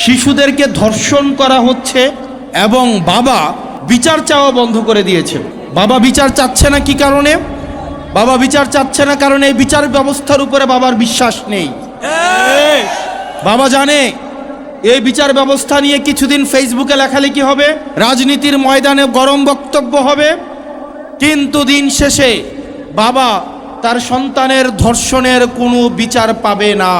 শিশুদেরকে ধর্ষণ করা হচ্ছে এবং বাবা বিচার চাওয়া বন্ধ করে দিয়েছে। বাবা বিচার চাচ্ছে না কি কারণে? বাবা বিচার চাচ্ছে না কারণ এই বিচার ব্যবস্থার উপরে বাবার বিশ্বাস নেই। বাবা জানে এই বিচার ব্যবস্থা নিয়ে কিছুদিন ফেসবুকে লেখালেখি হবে, রাজনীতির ময়দানে গরম বক্তব্য হবে, কিন্তু দিন শেষে বাবা তার সন্তানের ধর্ষণের কোনো বিচার পাবে না।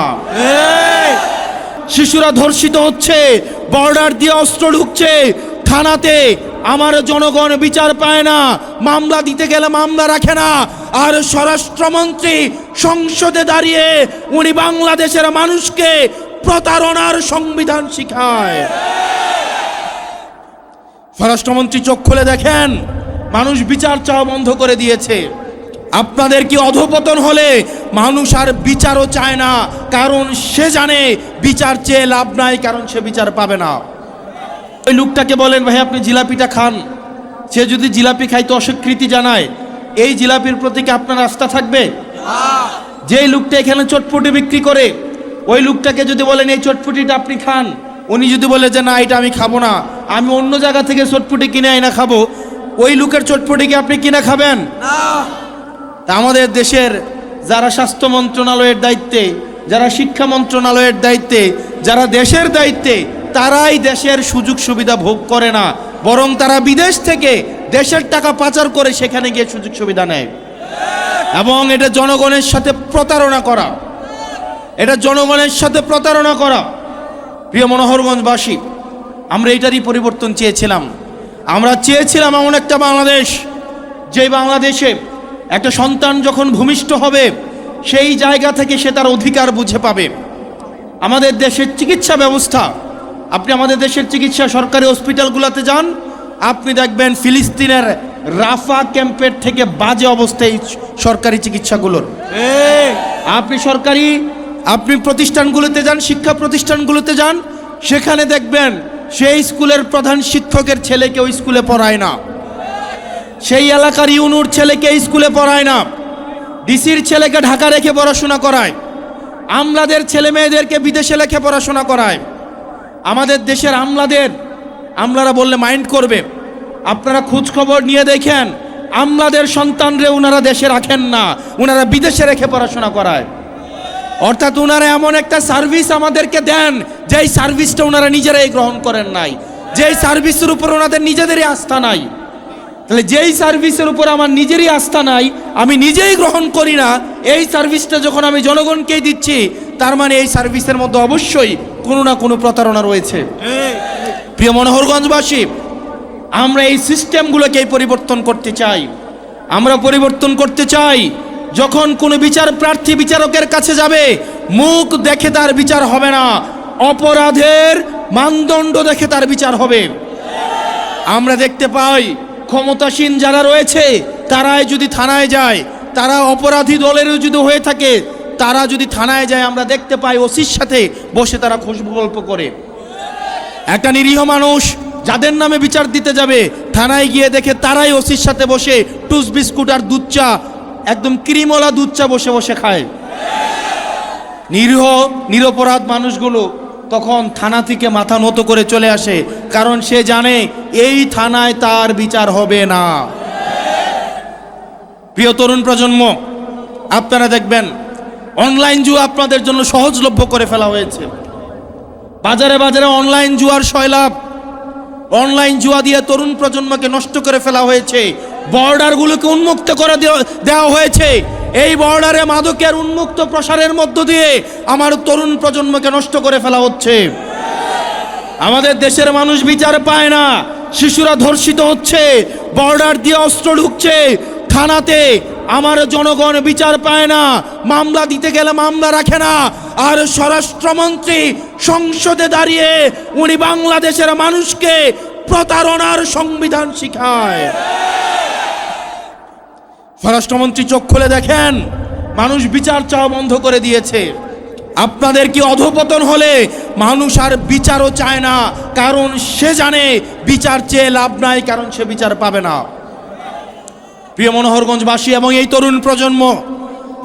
শিশুরা ধর্ষিত হচ্ছে, বর্ডার দিয়ে অস্ত্র ঢুকছে থানাতে, আমার জনগণ বিচার পায় না, মামলা দিতে গেলে মামলা রাখে না। আর স্বরাষ্ট্রমন্ত্রী সংসদে দাঁড়িয়ে উনি বাংলাদেশের মানুষকে প্রতারণার সংবিধান শিখায়। স্বরাষ্ট্রমন্ত্রী চোখ খুলে দেখেন, মানুষ বিচার চাওয়া বন্ধ করে দিয়েছে। আপনাদের কি অধঃপতন হলে মানুষ আর বিচারও চায় না, কারণ সে জানে বিচার চেয়ে লাভ নাই, কারণ সে বিচার পাবে না। ওই লোকটাকে বলেন, ভাই আপনি জিলাপিটা খান, সে যদি জিলাপি খাইতে অস্বীকৃতি জানায়, এই জিলাপির প্রতি কি আপনার আস্থা থাকবে? যেই লোকটা এখানে চটপটি বিক্রি করে, ওই লোকটাকে যদি বলেন এই চটপটিটা আপনি খান, উনি যদি বলে যে না এটা আমি খাবো না, আমি অন্য জায়গা থেকে চটপটি কিনে আইনা খাবো, ওই লোকের চটপটি কি আপনি কিনে খাবেন? তা আমাদের দেশের যারা স্বাস্থ্য মন্ত্রণালয়ের দায়িত্বে, যারা শিক্ষা মন্ত্রণালয়ের দায়িত্বে, যারা দেশের দায়িত্বে, তারাই দেশের সুযোগ সুবিধা ভোগ করে না, বরং তারা বিদেশ থেকে দেশের টাকা পাচার করে সেখানে গিয়ে সুযোগ সুবিধা নেয়। এবং এটা জনগণের সাথে প্রতারণা করা, এটা জনগণের সাথে প্রতারণা করা। প্রিয় মনোহরগঞ্জবাসী, আমরা এটারই পরিবর্তন চেয়েছিলাম। আমরা চেয়েছিলাম এমন একটা বাংলাদেশ, যে বাংলাদেশে একটা সন্তান যখন ভূমিষ্ঠ হবে সেই জায়গা থেকে সে তার অধিকার বুঝে পাবে। আমাদের দেশের চিকিৎসা ব্যবস্থা, আপনি আমাদের দেশের চিকিৎসা সরকারি হসপিটালগুলোতে যান, আপনি দেখবেন ফিলিস্তিনের রাফা ক্যাম্পের থেকে বাজে অবস্থায় সরকারি চিকিৎসাগুলোর। আপনি প্রতিষ্ঠানগুলোতে যান, শিক্ষা প্রতিষ্ঠানগুলোতে যান, সেখানে দেখবেন সেই স্কুলের প্রধান শিক্ষকের ছেলেকে ওই স্কুলে পড়ায় না, সেই এলাকার ইউনুর ছেলেকে স্কুলে পড়ায় না, ডিসির ছেলেকে ঢাকা রেখে পড়াশোনা করায়, আমলাদের ছেলে মেয়েদেরকে বিদেশে রেখে পড়াশোনা করায়। আমাদের দেশের আমলারা বললে মাইন্ড করবে, আপনারা খোঁজ খবর নিয়ে দেখেন, আমলাদের সন্তানরে ওনারা দেশে রাখেন না, ওনারা বিদেশে রেখে পড়াশোনা করায়। অর্থাৎ ওনারা এমন একটা সার্ভিস আমাদেরকে দেন, যেই সার্ভিসটা ওনারা নিজেরাই গ্রহণ করেন নাই, যেই সার্ভিসের উপর ওনাদের নিজেদেরই আস্থা নাই। তাহলে যেই সার্ভিসের উপর আমার নিজেরই আস্থা নাই, আমি নিজেই গ্রহণ করি না, এই সার্ভিসটা যখন আমি জনগণকেই দিচ্ছি, তার মানে এই সার্ভিসের মধ্যে অবশ্যই কোনো না কোনো প্রতারণা রয়েছে। প্রিয় মনোহরগঞ্জবাসী, আমরা এই সিস্টেমগুলোকে পরিবর্তন করতে চাই। আমরা পরিবর্তন করতে চাই, যখন কোনো বিচার প্রার্থী বিচারকের কাছে যাবে, মুখ দেখে তার বিচার হবে না, অপরাধের মানদণ্ড দেখে তার বিচার হবে। আমরা দেখতে পাই ক্ষমতাসীন যারা রয়েছে তারাই যদি থানায় যায়, তারা অপরাধী দলেরও যদি হয়ে থাকে, তারা যদি থানায় যায়, আমরা দেখতে পাই ওসির সাথে বসে তারা খুশবু গল্প করে। একটা নিরীহ মানুষ যাদের নামে বিচার দিতে যাবে, থানায় গিয়ে দেখে তারাই ওসির সাথে বসে টুস বিস্কুট আর দুধ চা, একদম ক্রিমওয়ালা দুধ চা বসে বসে খায়। নিরপরাধ মানুষগুলো তখন থানা থেকে মাথা নত করে চলে আসে, কারণ সে জানে এই থানায় তার বিচার হবে না। প্রিয় তরুণ প্রজন্ম, আপনারা দেখবেন অনলাইন জুয়া আপনাদের জন্য সহজলভ্য করে ফেলা হয়েছে। বাজারে বাজারে অনলাইন জুয়ার সয়লাভ, অনলাইন জুয়া দিয়ে তরুণ প্রজন্মকে নষ্ট করে ফেলা হয়েছে। বর্ডারগুলোকে উন্মুক্ত করে দেওয়া হয়েছে। এই বর্ডারে মাদকের উন্মুক্ত প্রসারের মধ্য দিয়ে আমার তরুণ প্রজন্মকে নষ্ট করে ফেলা হচ্ছে। আমাদের দেশের মানুষ বিচার পায় না, শিশুরা ধর্ষিত হচ্ছে, বর্ডার দিয়ে অস্ত্র ঢুকছে থানাতে, আমার জনগণ বিচার পায় না, মামলা দিতে গেলে মামলা রাখে না। আর স্বরাষ্ট্রমন্ত্রী সংসদে দাঁড়িয়ে উনি বাংলাদেশের মানুষকে প্রতারণার সংবিধান শিখায়। স্বরাষ্ট্রমন্ত্রী চোখ খুলে দেখেন, মানুষ বিচার চাওয়া বন্ধ করে দিয়েছে। আপনাদের কি অধঃপতন হলে মানুষ আর বিচারও চায় না, কারণ সে জানে বিচার চেয়ে লাভ নাই, কারণ সে বিচার পাবে না। প্রিয় মনোহরগঞ্জবাসী এবং এই তরুণ প্রজন্ম,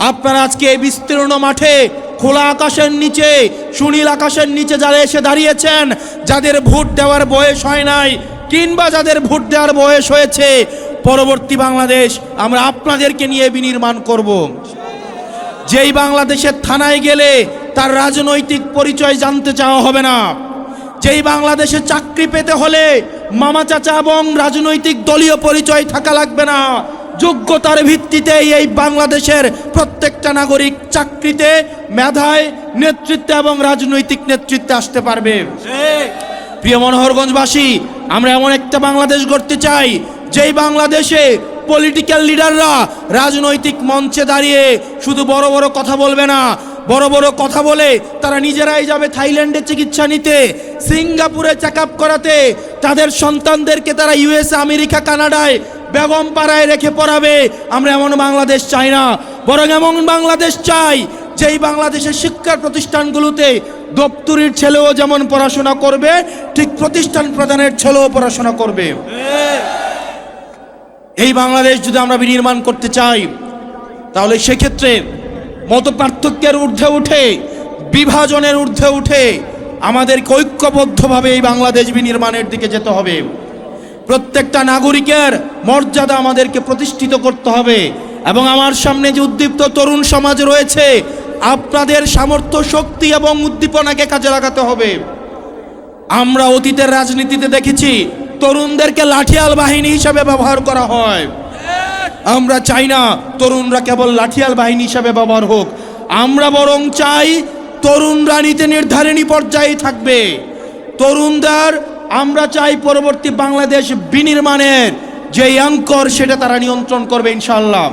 আপনারা আজকে এই বিস্তীর্ণ মাঠে খোলা আকাশের নিচে, সুনীল আকাশের নিচে যারা এসে দাঁড়িয়েছেন, যাদের ভোট দেওয়ার বয়স হয় নাই কিংবা যাদের ভোট দেওয়ার বয়স হয়েছে, পরবর্তী বাংলাদেশ আমরা আপনাদেরকে নিয়ে বিনির্মাণ করব। যেই বাংলাদেশের থানায় গেলে তার রাজনৈতিক পরিচয় জানতে চাওয়া হবে না, যেই বাংলাদেশে চাকরি পেতে হলে মামা চাচা এবং রাজনৈতিক দলীয় পরিচয় থাকা লাগবে না, যোগ্যতার ভিত্তিতে এই বাংলাদেশের প্রত্যেকটা নাগরিক চাকরিতে, মেধায়, নেতৃত্বে এবং রাজনৈতিক নেতৃত্বে আসতে পারবে। প্রিয় মনোহরগঞ্জবাসী, আমরা এমন একটা বাংলাদেশ গড়তে চাই যেই বাংলাদেশে পলিটিক্যাল লিডাররা রাজনৈতিক মঞ্চে দাঁড়িয়ে শুধু বড় বড় কথা বলবে না, বড় বড় কথা বলে তারা নিজেরাই যাবে থাইল্যান্ডে চিকিৎসা নিতে, সিঙ্গাপুরে চেক আপ করাতে, তাদের সন্তানদেরকে তারা ইউএসএ, আমেরিকা, কানাডায় বেগম পাড়ায় রেখে পড়াবে। আমরা এমন বাংলাদেশ চাই না, বরং এমন বাংলাদেশ চাই যেই বাংলাদেশের শিক্ষা প্রতিষ্ঠানগুলোতে দপ্তরির ছেলেও যেমন পড়াশোনা করবে, ঠিক প্রতিষ্ঠান প্রধানের ছেলেও পড়াশোনা করবে। এই বাংলাদেশ যদি আমরা বিনির্মাণ করতে চাই, তাহলে সেক্ষেত্রে মত পার্থক্যের ঊর্ধ্বে উঠে, বিভাজনের ঊর্ধ্বে উঠে আমাদেরকে ঐক্যবদ্ধভাবে এই বাংলাদেশ বিনির্মাণের দিকে যেতে হবে। প্রত্যেকটা নাগরিকের মর্যাদা আমাদেরকে প্রতিষ্ঠিত করতে হবে। এবং আমার সামনে যে উদ্দীপ্ত তরুণ সমাজ রয়েছে, আপনাদের সামর্থ্য, শক্তি এবং উদ্দীপনাকে কাজে লাগাতে হবে। আমরা অতীতের রাজনীতিতে দেখেছি তরুণদেরকে লাঠিয়াল বাহিনী হিসাবে ব্যবহার করা হয়। আমরা চাই না তরুণরা কেবল লাঠিয়াল বাহিনী হিসাবে ব্যবহার হোক, আমরা বরং চাই তরুণরা নীতি নির্ধারণী পর্যায়ে থাকবে। তরুণদের আমরা চাই পরবর্তী বাংলাদেশ বিনির্মাণের যে অঙ্কর, সেটা তারা নিয়ন্ত্রণ করবে ইনশাআল্লাহ।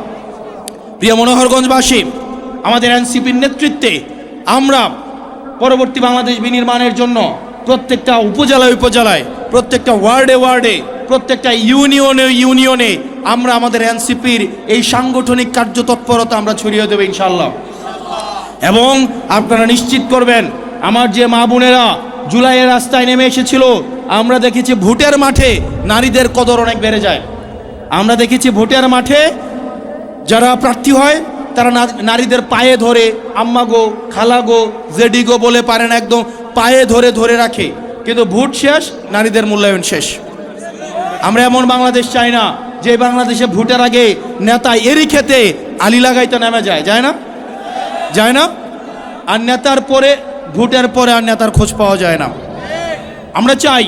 প্রিয় মনোহরগঞ্জবাসী, আমাদের এনসিপির নেতৃত্বে আমরা পরবর্তী বাংলাদেশ বিনির্মাণের জন্য প্রত্যেকটা উপজেলায় উপজেলায়, প্রত্যেকটা ওয়ার্ডে ওয়ার্ডে, প্রত্যেকটা ইউনিয়নে ইউনিয়নে আমরা আমাদের এনসিপির এই সাংগঠনিক কার্যতৎপরতা আমরা ছড়িয়ে দেব ইনশাআল্লাহ। এবং আপনারা নিশ্চিত করবেন, আমার যে মা বোনেরা জুলাইয়ের রাস্তায় নেমে এসেছিল, আমরা দেখেছি ভোটের মাঠে নারীদের কদর অনেক বেড়ে যায়। আমরা দেখেছি ভোটের মাঠে যারা প্রার্থী হয় তারা নারীদের পায়ে ধরে আম্মা গো, খালা গো, জেডি গো বলে পারেন, একদম পায়ে ধরে ধরে রাখে, কিন্তু ভোট শেষ, নারীদের মূল্যায়ন শেষ। আমরা এমন বাংলাদেশ চাই না যে বাংলাদেশে ভোটের আগে নেতা এরি খেতে আলি লাগাইতে নেমে যায়, যায় না, যায় না, আর নেতার পরে, ভোটের পরে আর নেতার খোঁজ পাওয়া যায় না। আমরা চাই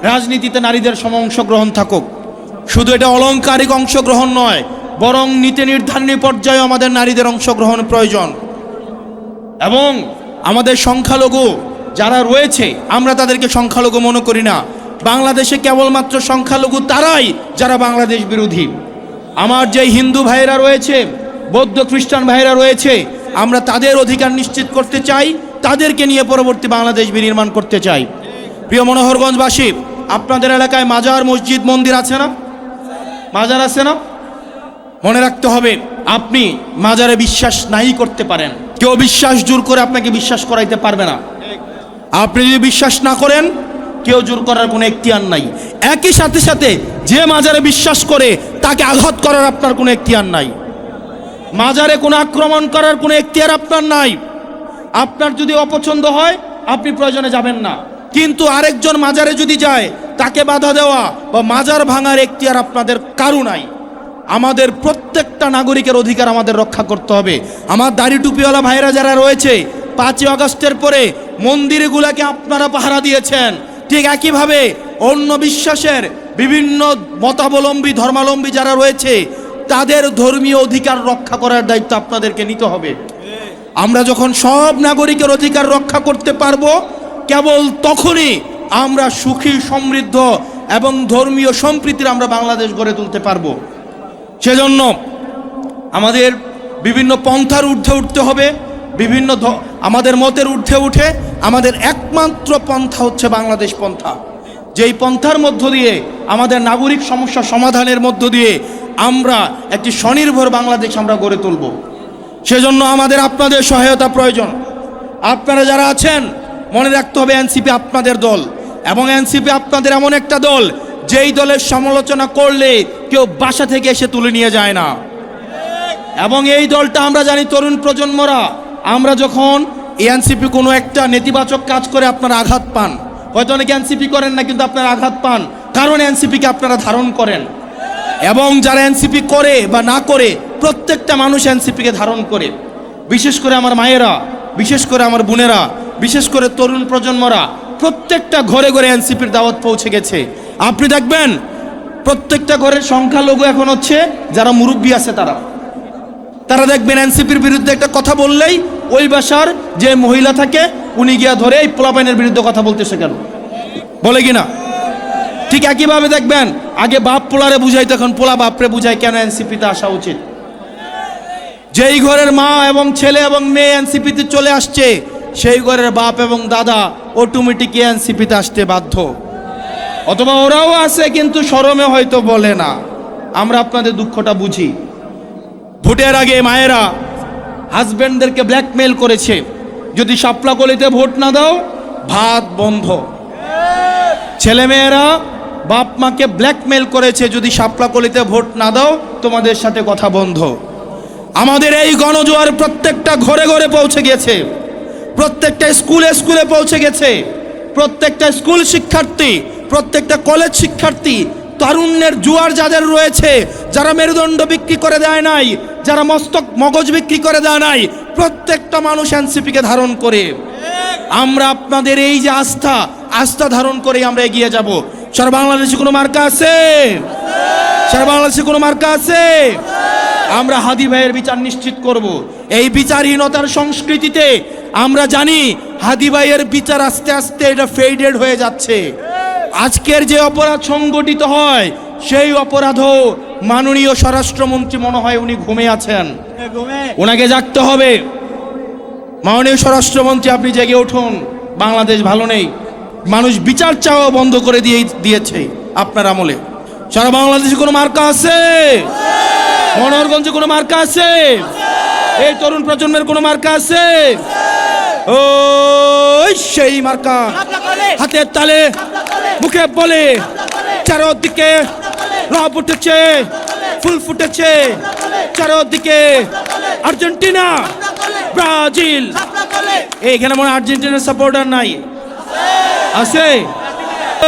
রাজনীতিতে নারীদের সম অংশগ্রহণ থাকুক। শুধু এটা অলংকারিক অংশগ্রহণ নয়, বরং নীতি নির্ধারণী পর্যায়ে আমাদের নারীদের অংশগ্রহণ প্রয়োজন। এবং আমাদের সংখ্যালঘু যারা রয়েছে, আমরা তাদেরকে সংখ্যালঘু মনে করি না। বাংলাদেশে কেবলমাত্র সংখ্যালঘু তারাই যারা বাংলাদেশ বিরোধী। আমার যে হিন্দু ভাইরা রয়েছে, বৌদ্ধ খ্রিস্টান ভাইরা রয়েছে, আমরা তাদের অধিকার নিশ্চিত করতে চাই, তাদেরকে নিয়ে পরবর্তী বাংলাদেশ বিনির্মাণ করতে চাই। প্রিয় মনোহরগঞ্জবাসী, আপনাদের এলাকায় মাজার, মসজিদ, মন্দির আছে না? মাজার আছে না? মনে রাখতে হবে, আপনি মাজারে বিশ্বাস নাই করতে পারেন, কেউ বিশ্বাস জোর করে আপনাকে বিশ্বাস করাইতে পারবে না। আপনি যদি বিশ্বাস না করেন, কেউ জোর করার কোনো এখতিয়ার নাই। একই সাথে সাথে যে মাজারে বিশ্বাস করে তাকে আঘাত করার আপনার কোনো এখতিয়ার নাই। মাজারে কোনো আক্রমণ করার কোনো এখতিয়ার আপনার নাই। আপনার যদি অপছন্দ হয়, আপনি প্রয়োজনে যাবেন না, কিন্তু আরেকজন মাজারে যদি যায়, তাকে বাধা দেওয়া বা মাজার ভাঙার এখতিয়ার আপনাদের কারো নাই। আমাদের প্রত্যেকটা নাগরিকের অধিকার আমাদের রক্ষা করতে হবে। আমার দাড়ি টুপিওয়ালা ভাইরা যারা রয়েছে, 5ই আগস্টের পরে মন্দিরগুলোকে আপনারা পাহারা দিয়েছেন, ঠিক একইভাবে অন্য বিশ্বাসের বিভিন্ন মতাবলম্বী, ধর্মাবলম্বী যারা রয়েছে, তাদের ধর্মীয় অধিকার রক্ষা করার দায়িত্ব আপনাদেরকে নিতে হবে। আমরা যখন সব নাগরিকের অধিকার রক্ষা করতে পারবো, কেবল তখনই আমরা সুখী, সমৃদ্ধ এবং ধর্মীয় সম্প্রীতির আমরা বাংলাদেশ গড়ে তুলতে পারবো। সেজন্য আমাদের বিভিন্ন পন্থার ঊর্ধ্বে উঠতে হবে, বিভিন্ন আমাদের মতের ঊর্ধ্বে উঠে আমাদের একমাত্র পন্থা হচ্ছে বাংলাদেশ পন্থা। যেই পন্থার মধ্য দিয়ে আমাদের নাগরিক সমস্যা সমাধানের মধ্য দিয়ে আমরা একটি স্বনির্ভর বাংলাদেশ আমরা গড়ে তুলব। সেজন্য আমাদের আপনাদের সহায়তা প্রয়োজন। আপনারা যারা আছেন, মনে রাখতে হবে এনসিপি আপনাদের দল, এবং এনসিপি আপনাদের এমন একটা দল যেই দলের সমালোচনা করলে কেউ বাসা থেকে এসে তুলে নিয়ে যায় না। এবং এই দলটা আমরা জানি তরুণ প্রজন্মরা আমরা যখন এনসিপি কোনো একটা নেতিবাচক কাজ করে আপনারা আঘাত পান, হয়তো অনেকে এনসিপি করেন না কিন্তু আপনারা আঘাত পান, কারণ এনসিপিকে আপনারা ধারণ করেন। এবং যারা এনসিপি করে বা না করে, প্রত্যেকটা মানুষ এনসিপিকে ধারণ করে। বিশেষ করে আমার মায়েরা, বিশেষ করে আমার বোনেরা, বিশেষ করে তরুণ প্রজন্মরা, প্রত্যেকটা ঘরে ঘরে এনসিপির দাওয়াত পৌঁছে গেছে। আপনি দেখবেন প্রত্যেকটা ঘরের সংখ্যালঘু এখন হচ্ছে যারা মুরব্বী আছে তারা দেখবেন এনসিপির বিরুদ্ধে একটা কথা বললেই ওই বাসার যে মহিলা থাকে উনি গিয়া ধরে এই পোলাপাইনের বিরুদ্ধে কথা বলতেছে কেন, বলে কিনা? ঠিক একইভাবে দেখবেন আগে বাপ পোলারে বুঝাইতো, এখন পোলা বাপরে বুঝায় কেন এনসিপিতে আসা উচিত। যেই ঘরের মা এবং ছেলে এবং মেয়ে এনসিপিতে চলে আসছে, সেই ঘরের বাপ এবং দাদা অটোমেটিক এনসিপিতে আসতে বাধ্য। অথবা ওরাও আছে কিন্তু শরমে হয়তো বলে না। আমরা আপনাদের দুঃখটা বুঝি। ভোটের আগে মায়েরা হাজব্যান্ডদেরকে ব্ল্যাকমেল করেছে, যদি শাপলা কলিতে ভোট না দাও ভাত বন্ধ। ছেলেমেয়েরা বাপ মাকে ব্ল্যাকমেল করেছে, যদি শাপলা কলিতে ভোট না দাও তোমাদের সাথে কথা বন্ধ। আমাদের এই গণজোয়ার প্রত্যেকটা ঘরে ঘরে পৌঁছে গেছে, প্রত্যেকটা স্কুলে স্কুলে পৌঁছে গেছে। প্রত্যেকটা স্কুল শিক্ষার্থী, প্রত্যেকটা কলেজ শিক্ষার্থী, তারুণ্যের জোয়ার যাদের রয়েছে, যারা মেরুদণ্ড বিক্রি করে দেয় নাই, যারা মগজ বিক্রি করে দেয় নাই, প্রত্যেকটা মানুষ এনসিপিকে ধারণ করে। আমরা আপনাদের এই যে আস্থা ধারণ করে আমরা এগিয়ে যাব। সারা বাংলাদেশে কোনো মার্কা আছে? সারা বাংলাদেশে কোনো মার্কা আছে? আমরা হাদি ভাইয়ের বিচার নিশ্চিত করব। এই বিচারহীনতার সংস্কৃতিতে আমরা জানি হাদি ভাইয়ের বিচার আস্তে আস্তে এটা ফেডেড হয়ে যাচ্ছে। আজকের যে অপরাধ সংগঠিত হয় সেই অপরাধও মাননীয় স্বরাষ্ট্রমন্ত্রী মনে হয় উনি ঘুমিয়ে আছেন, ওনাকে জাগতে হবে। মাননীয় স্বরাষ্ট্রমন্ত্রী আপনি জেগে উঠুন, বাংলাদেশ ভালো নেই। মানুষ বিচার চাওয়া বন্ধ করে দিয়েছে আপনার আমলে। সারা বাংলাদেশে কোনো মার্কা আছে? মনোহরগঞ্জে কোনো মার্কা আছে? এই তরুণ প্রজন্মের কোনো মার্কা আছে? ও সেই মার্কা হাতের তালে মুখে বলে চারদিকে রব উঠেছে, ফুল ফুটেছে চারদিকে। আর্জেন্টিনা, ব্রাজিল, এইখানে মনে আর্জেন্টিনার সাপোর্টার নাই? আছে?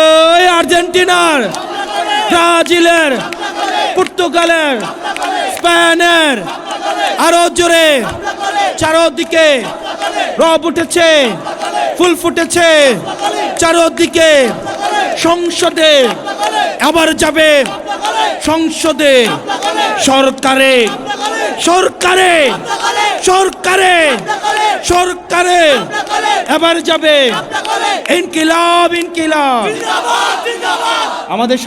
ওই আর্জেন্টিনার, ব্রাজিলের, পর্তুগালের, স্পেনের, আরো জোরে চারদিকে রব উঠেছে, ফুল ফুটেছে চারদিকে। সংসদে আবার যাবে, সংসদে সরকারে সরকারে সরকারে সরকারে এবার যাবে। ইনকিলাব ইনকিলাব। আমাদের